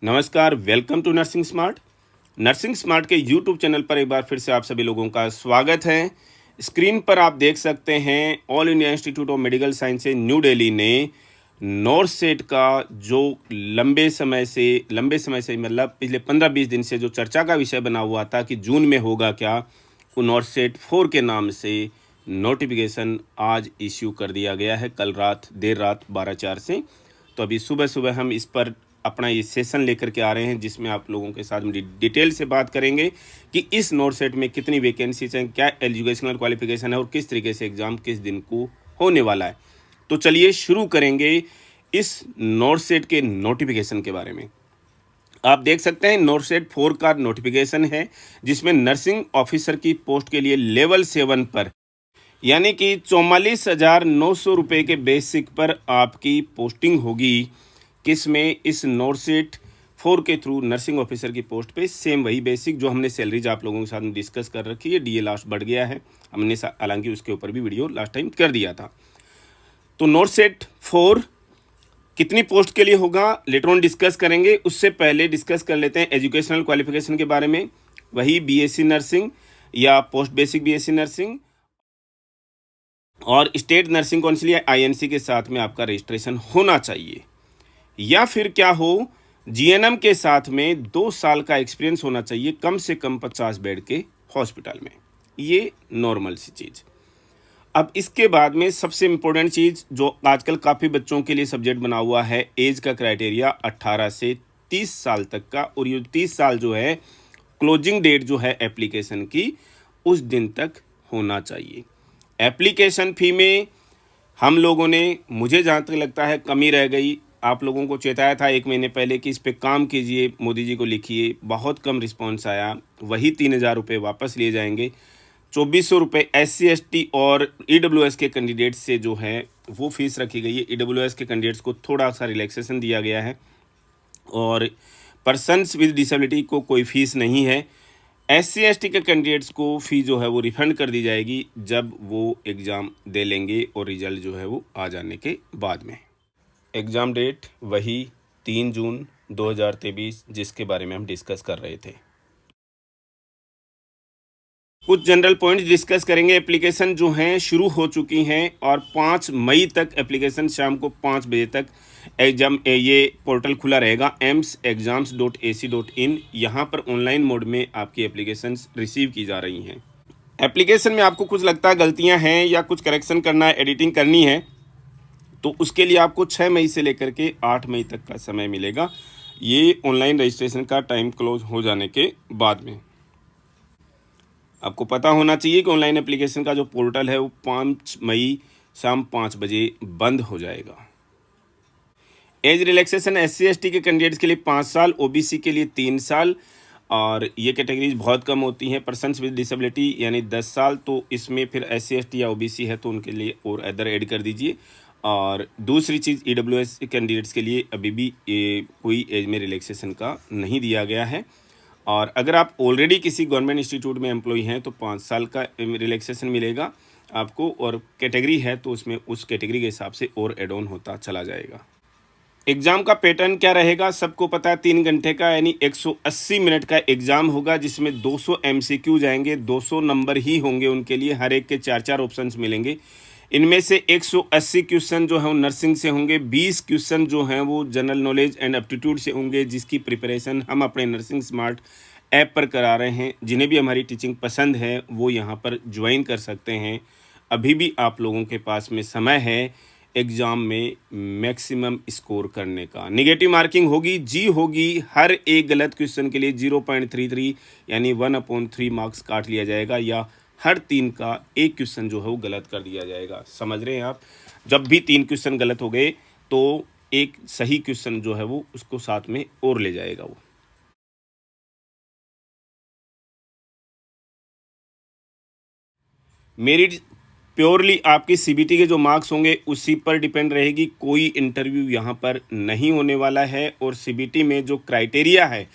नमस्कार, welcome to nursing smart. Nursing smart के YouTube channel पर एक बार फिर से आप सभी लोगों का स्वागत है। स्क्रीन पर आप देख सकते हैं all India institute of medical sciences new Delhi ने नॉर्थ सेट का जो लंबे समय से मतलब पिछले 15-20 दिन से जो चर्चा का विषय बना हुआ था कि जून में होगा क्या, वो नॉर्थ सेट 4 के नाम से नोटिफिकेशन आज इश्यू कर दिया गया है देर रात 12:04 से। तो अभी सुबह सुबह हम इस पर अपना ये सेशन लेकर के आ रहे हैं, जिसमें आप लोगों के साथ डिटेल से बात करेंगे कि इस नॉर्थ सेट में कितनी वैकेंसीज हैं, क्या एजुकेशनल क्वालिफिकेशन है और किस तरीके से एग्ज़ाम किस दिन को होने वाला है। तो चलिए शुरू करेंगे इस नॉर्थ सेट के नोटिफिकेशन के बारे में। आप देख सकते हैं नॉर्थ सेट 4 का नोटिफिकेशन है, जिसमें नर्सिंग ऑफिसर की पोस्ट के लिए लेवल 7 पर यानी कि 44,900 रुपये के बेसिक पर आपकी पोस्टिंग होगी। किस में? इस नॉर्थ सेट 4 के थ्रू नर्सिंग ऑफिसर की पोस्ट पे सेम वही बेसिक जो हमने सैलरीज आप लोगों के साथ में डिस्कस कर रखी है। डीए लास्ट बढ़ गया है, हमने हालांकि उसके ऊपर भी वीडियो लास्ट टाइम कर दिया था। तो नॉर्थ सेट 4 कितनी पोस्ट के लिए होगा लेटर ऑन डिस्कस करेंगे। उससे पहले डिस्कस कर लेते हैं एजुकेशनल क्वालिफिकेशन के बारे में। वही बीएससी नर्सिंग या पोस्ट बेसिक बीएससी नर्सिंग और स्टेट नर्सिंग काउंसिल या आईएनसी के साथ में आपका रजिस्ट्रेशन होना चाहिए, या फिर क्या हो, जीएनएम के साथ में 2 साल का एक्सपीरियंस होना चाहिए कम से कम 50 बेड के हॉस्पिटल में। ये नॉर्मल सी चीज़। अब इसके बाद में सबसे इम्पोर्टेंट चीज़ जो आजकल काफ़ी बच्चों के लिए सब्जेक्ट बना हुआ है, एज का क्राइटेरिया 18 से 30 साल तक का, और ये 30 साल जो है क्लोजिंग डेट जो है एप्लीकेशन की उस दिन तक होना चाहिए। एप्लीकेशन फ़ी में हम लोगों ने, मुझे जहाँ तक लगता है कमी रह गई। आप लोगों को चेताया था 1 महीने पहले कि इस पे काम कीजिए, मोदी जी को लिखिए, बहुत कम रिस्पांस आया। वही 3,000 रुपये वापस लिए जाएंगे। 2,400 रुपये SC/ST और EWS के कैंडिडेट्स से जो है वो फीस रखी गई है। EWS के कैंडिडेट्स को थोड़ा सा रिलैक्सेशन दिया गया है और पर्सन्स विद डिसेबिलिटी को कोई फीस नहीं है। SC/ST के कैंडिडेट्स को फ़ी जो है वो रिफ़ंड कर दी जाएगी जब वो एग्ज़ाम दे लेंगे और रिज़ल्ट जो है वो आ जाने के बाद में। एग्ज़ाम डेट वही 3 जून 2023, जिसके बारे में हम डिस्कस कर रहे थे। कुछ जनरल पॉइंट्स डिस्कस करेंगे। एप्लीकेशन जो हैं शुरू हो चुकी हैं और 5 मई तक एप्लीकेशन शाम को 5 बजे तक एग्ज़ाम ये पोर्टल खुला रहेगा AIIMSexams.ac.in। यहाँ पर ऑनलाइन मोड में आपकी एप्लीकेशंस रिसीव की जा रही हैं। एप्लीकेशन में आपको कुछ लगता है गलतियाँ हैं या कुछ करेक्शन करना है, एडिटिंग करनी है, तो उसके लिए आपको 6 मई से लेकर के 8 मई तक का समय मिलेगा। ये ऑनलाइन रजिस्ट्रेशन का टाइम क्लोज हो जाने के बाद में। आपको पता होना चाहिए कि ऑनलाइन एप्लीकेशन का जो पोर्टल है वो 5 मई शाम 5 बजे बंद हो जाएगा। एज रिलैक्सेशन SC/ST के कैंडिडेट्स के लिए 5 साल, OBC के लिए 3 साल, और ये कैटेगरीज बहुत कम होती हैं। पर्सन्स विद डिसेबिलिटी यानी 10 साल, तो इसमें फिर SC/ST या OBC है तो उनके लिए और अदर ऐड कर दीजिए। और दूसरी चीज़ EWS कैंडिडेट्स के लिए अभी भी कोई एज में रिलैक्सेशन का नहीं दिया गया है। और अगर आप ऑलरेडी किसी गवर्नमेंट इंस्टीट्यूट में एम्प्लॉय हैं तो 5 साल का रिलैक्सेशन मिलेगा आपको, और कैटेगरी है तो उसमें उस कैटेगरी के हिसाब से और एड ऑन होता चला जाएगा। एग्ज़ाम का पैटर्न क्या रहेगा सबको पता है, 3 घंटे का यानी 180 मिनट का एग्ज़ाम होगा, जिसमें 200 MCQ जाएंगे। 200 नंबर ही होंगे उनके लिए, हर एक के 4-4 ऑप्शंस मिलेंगे। इनमें से 180 क्वेश्चन जो है वो नर्सिंग से होंगे, 20 क्वेश्चन जो हैं वो जनरल नॉलेज एंड एप्टीट्यूड से होंगे, जिसकी प्रिपरेशन हम अपने नर्सिंग स्मार्ट ऐप पर करा रहे हैं। जिन्हें भी हमारी टीचिंग पसंद है वो यहाँ पर ज्वाइन कर सकते हैं। अभी भी आप लोगों के पास में समय है एग्ज़ाम में मैक्सिमम स्कोर करने का। नेगेटिव मार्किंग होगी, जी होगी। हर एक गलत क्वेश्चन के लिए 0.33 यानी 1/3 मार्क्स काट लिया जाएगा, या हर 3 का एक क्वेश्चन जो है वो गलत कर दिया जाएगा। समझ रहे हैं आप? जब भी 3 क्वेश्चन गलत हो गए तो एक सही क्वेश्चन जो है वो उसको साथ में और ले जाएगा वो। मेरिट प्योरली आपकी CBT के जो मार्क्स होंगे उसी पर डिपेंड रहेगी। कोई इंटरव्यू यहाँ पर नहीं होने वाला है, और CBT में जो क्राइटेरिया है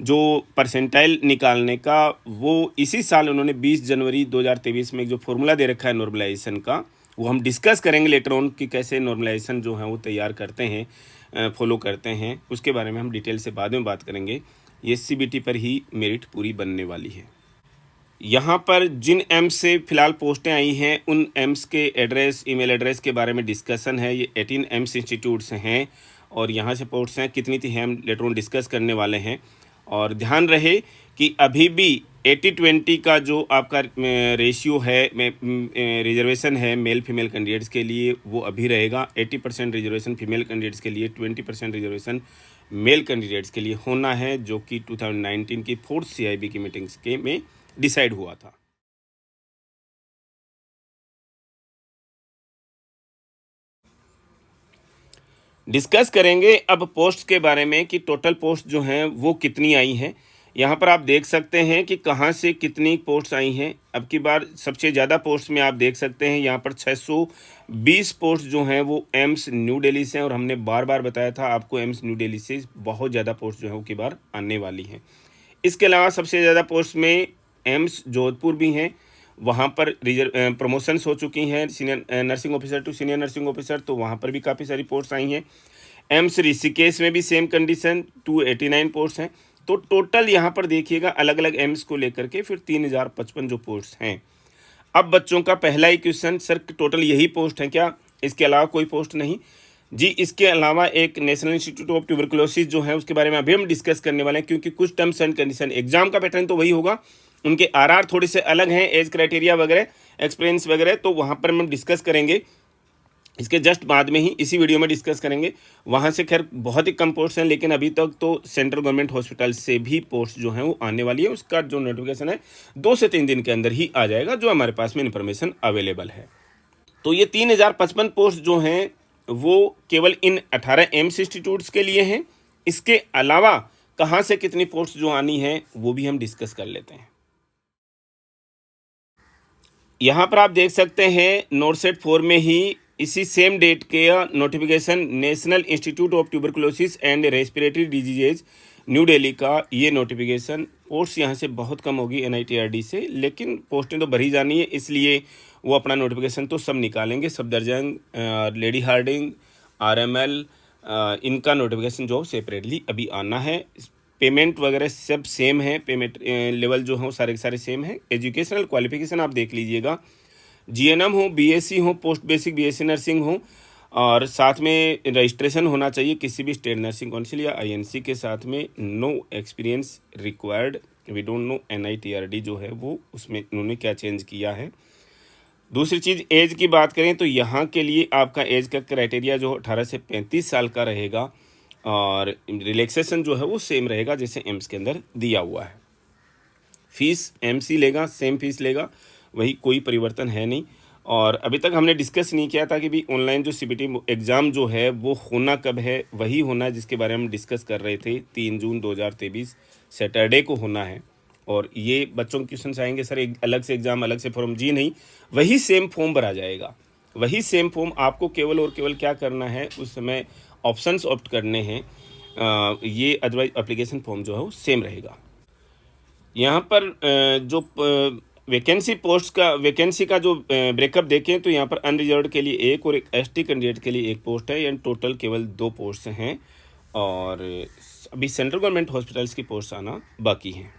जो परसेंटाइल निकालने का, वो इसी साल उन्होंने 20 जनवरी 2023 में एक जो फॉर्मूला दे रखा है नॉर्मलाइजेशन का, वो हम डिस्कस करेंगे लेटर ऑन कि कैसे नॉर्मलाइजेशन जो है वो तैयार करते हैं। फॉलो करते हैं, उसके बारे में हम डिटेल से बाद में बात करेंगे। ये CBT पर ही मेरिट पूरी बनने वाली है। यहाँ पर जिन एम्स से फ़िलहाल पोस्टें आई हैं, उन एम्स के एड्रेस, ईमेल एड्रेस के बारे में डिस्कशन है। ये 18 एम्स इंस्टीट्यूट्स हैं और यहाँ से पोस्ट्स हैं, कितनी थी हम लेटर ऑन डिस्कस करने वाले हैं। और ध्यान रहे कि अभी भी 80-20 का जो आपका रेशियो है रिजर्वेशन है मेल फीमेल कैंडिडेट्स के लिए, वो अभी रहेगा। 80% रिजर्वेशन फीमेल कैंडिडेट्स के लिए, 20% रिजर्वेशन मेल कैंडिडेट्स के लिए होना है, जो कि 2019 की 4th CIB की मीटिंग्स के में डिसाइड हुआ था। डिस्कस करेंगे अब पोस्ट के बारे में कि टोटल पोस्ट जो हैं वो कितनी आई हैं। यहाँ पर आप देख सकते हैं कि कहाँ से कितनी पोस्ट्स आई हैं। अब की बार सबसे ज़्यादा पोस्ट में आप देख सकते हैं यहाँ पर 620 पोस्ट जो हैं वो एम्स न्यू दिल्ली से हैं, और हमने बार बार बताया था आपको एम्स न्यू दिल्ली से बहुत ज़्यादा पोस्ट जो है वो की बार आने वाली हैं। इसके अलावा सबसे ज़्यादा पोस्ट में एम्स जोधपुर भी हैं, वहाँ पर प्रमोशंस हो चुकी हैं senior nursing officer to senior nursing officer, तो वहाँ पर भी काफ़ी सारी पोस्ट आई हैं। एम्स ऋषिकेश में भी सेम कंडीशन 289 पोस्ट हैं। तो टोटल यहाँ पर देखिएगा अलग अलग एम्स को लेकर के फिर 3055 जो पोस्ट हैं। अब बच्चों का पहला ही क्वेश्चन, सर टोटल यही पोस्ट है क्या, इसके अलावा कोई पोस्ट नहीं? जी, इसके अलावा एक नेशनल इंस्टीट्यूट ऑफ ट्यूबरकुलोसिस जो है उसके बारे में अभी हम डिस्कस करने वाले हैं, क्योंकि कुछ टर्म्स एंड कंडीशन, एग्जाम का पैटर्न तो वही होगा, उनके आरआर थोड़े से अलग हैं, एज क्राइटेरिया वगैरह, एक्सपीरियंस वगैरह, तो वहाँ पर हम डिस्कस करेंगे। इसके जस्ट बाद में ही इसी वीडियो में डिस्कस करेंगे। वहाँ से खैर बहुत ही कम पोस्ट हैं, लेकिन अभी तक तो सेंट्रल गवर्नमेंट हॉस्पिटल से भी पोस्ट जो हैं वो आने वाली है। उसका जो नोटिफिकेशन है 2 से 3 दिन के अंदर ही आ जाएगा, जो हमारे पास में इन्फॉर्मेशन अवेलेबल है। तो ये 3055 पोस्ट जो हैं वो केवल इन 18 एम्स इंस्टीट्यूट्स के लिए हैं। इसके अलावा कहाँ से कितनी पोस्ट जो आनी है वो भी हम डिस्कस कर लेते हैं। यहाँ पर आप देख सकते हैं नोरसेट 4 में ही इसी सेम डेट के notification national institute of tuberculosis and respiratory diseases new Delhi का ये नोटिफिकेशन। पोस्ट यहाँ से बहुत कम होगी NITRD से, लेकिन पोस्टें तो भरी जानी है, इसलिए वो अपना नोटिफिकेशन तो सब निकालेंगे। सफदरजंग, लेडी हार्डिंग, RML, इनका नोटिफिकेशन जो सेपरेटली अभी आना है। पेमेंट वगैरह सब सेम है, पेमेंट लेवल जो हो सारे के सारे सेम है। एजुकेशनल क्वालिफिकेशन आप देख लीजिएगा, GNM हो, BSc हो, पोस्ट बेसिक BSc नर्सिंग हो, और साथ में रजिस्ट्रेशन होना चाहिए किसी भी स्टेट नर्सिंग काउंसिल या INC के साथ में। No experience required. We don't know NITRD जो है वो उसमें उन्होंने क्या चेंज किया है। दूसरी चीज़, एज की बात करें तो यहाँ के लिए आपका एज का क्राइटेरिया जो 18 से 35 साल का रहेगा, और रिलैक्सेशन जो है वो सेम रहेगा जैसे एम्स के अंदर दिया हुआ है। फीस MC लेगा, सेम फीस लेगा, वही कोई परिवर्तन है नहीं। और अभी तक हमने डिस्कस नहीं किया था कि भी ऑनलाइन जो CBT एग्ज़ाम जो है वो होना कब है, वही होना है जिसके बारे में हम डिस्कस कर रहे थे। 3 जून 2023 सैटरडे को होना है। और ये बच्चों के क्वेश्चन आएंगे, सर एक अलग से एग्ज़ाम, अलग से फॉर्म, जी नहीं, वही सेम फॉर्म भरा जाएगा, वही सेम फॉर्म। आपको केवल और केवल क्या करना है, उस समय ऑप्शंस ऑप्ट करने हैं, ये अदरवाइज एप्लीकेशन फॉर्म जो है वो सेम रहेगा। यहाँ पर जो वैकेंसी का जो ब्रेकअप देखें तो यहाँ पर अनरिजर्व्ड के लिए 1 और एक ST कैंडिडेट के लिए 1 पोस्ट है, यानी टोटल केवल 2 पोस्ट हैं। और अभी सेंट्रल गवर्नमेंट हॉस्पिटल्स की पोस्ट आना बाकी हैं।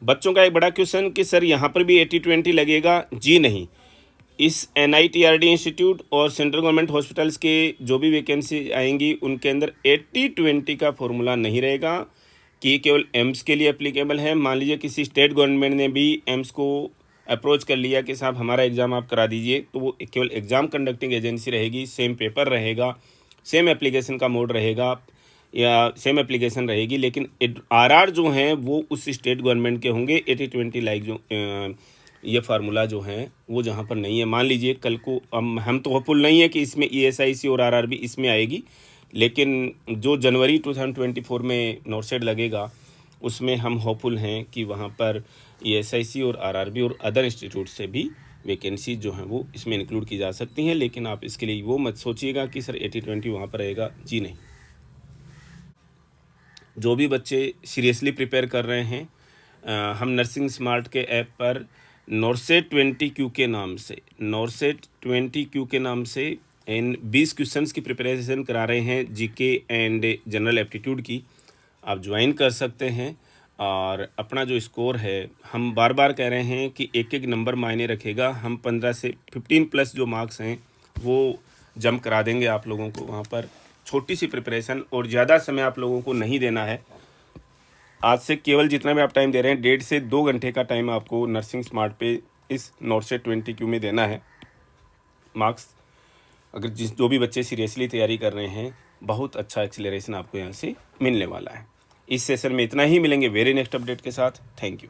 बच्चों का एक बड़ा क्वेश्चन कि सर यहाँ पर भी 80-20 लगेगा, जी नहीं। इस NITRD इंस्टीट्यूट और सेंट्रल गवर्नमेंट हॉस्पिटल्स के जो भी वैकेंसी आएंगी उनके अंदर 80-20 का फॉर्मूला नहीं रहेगा कि केवल एम्स के लिए एप्लीकेबल है। मान लीजिए किसी स्टेट गवर्नमेंट ने भी एम्स को अप्रोच कर लिया कि साहब हमारा एग्ज़ाम आप करा दीजिए, तो वो केवल एग्ज़ाम कंडक्टिंग एजेंसी रहेगी, सेम पेपर रहेगा, सेम एप्लीकेशन का मोड रहेगा या सेम एप्लीकेशन रहेगी, लेकिन RR जो हैं वो उस स्टेट गवर्नमेंट के होंगे। 80-20 लाइक जो ये फार्मूला जो है वो जहाँ पर नहीं है। मान लीजिए कल को हम तो होपफुल नहीं है कि इसमें ESIC और RR भी इसमें आएगी, लेकिन जो जनवरी 2024 में नोरसेट लगेगा उसमें हम होपफुल हैं कि वहाँ पर ESIC और RRB और अदर इंस्टीट्यूट से भी वैकेंसी जो हैं वो इसमें इंक्लूड की जा सकती हैं। लेकिन आप इसके लिए वो मत सोचिएगा कि सर 80-20 वहाँ पर रहेगा, जी नहीं। जो भी बच्चे सीरियसली प्रिपेयर कर रहे हैं, हम नर्सिंग स्मार्ट के ऐप पर नोरसेट 20Q के नाम से, नोरसेट 20Q के नाम से इन 20 क्वेश्चंस की प्रिपरेशन करा रहे हैं जीके एंड जनरल एप्टीट्यूड की। आप ज्वाइन कर सकते हैं और अपना जो स्कोर है, हम बार बार कह रहे हैं कि एक एक नंबर मायने रखेगा। हम 15 से 15 प्लस जो मार्क्स हैं वो जंप करा देंगे आप लोगों को वहाँ पर। छोटी सी प्रिपरेशन और ज़्यादा समय आप लोगों को नहीं देना है। आज से केवल जितना भी आप टाइम दे रहे हैं 1.5 से 2 घंटे का टाइम आपको नर्सिंग स्मार्ट पे इस नॉट से 20 क्यू में देना है मार्क्स। अगर जो भी बच्चे सीरियसली तैयारी कर रहे हैं, बहुत अच्छा एक्सीलरेशन आपको यहाँ से मिलने वाला है। इस सेशन में इतना ही, मिलेंगे वेरी नेक्स्ट अपडेट के साथ। Thank you.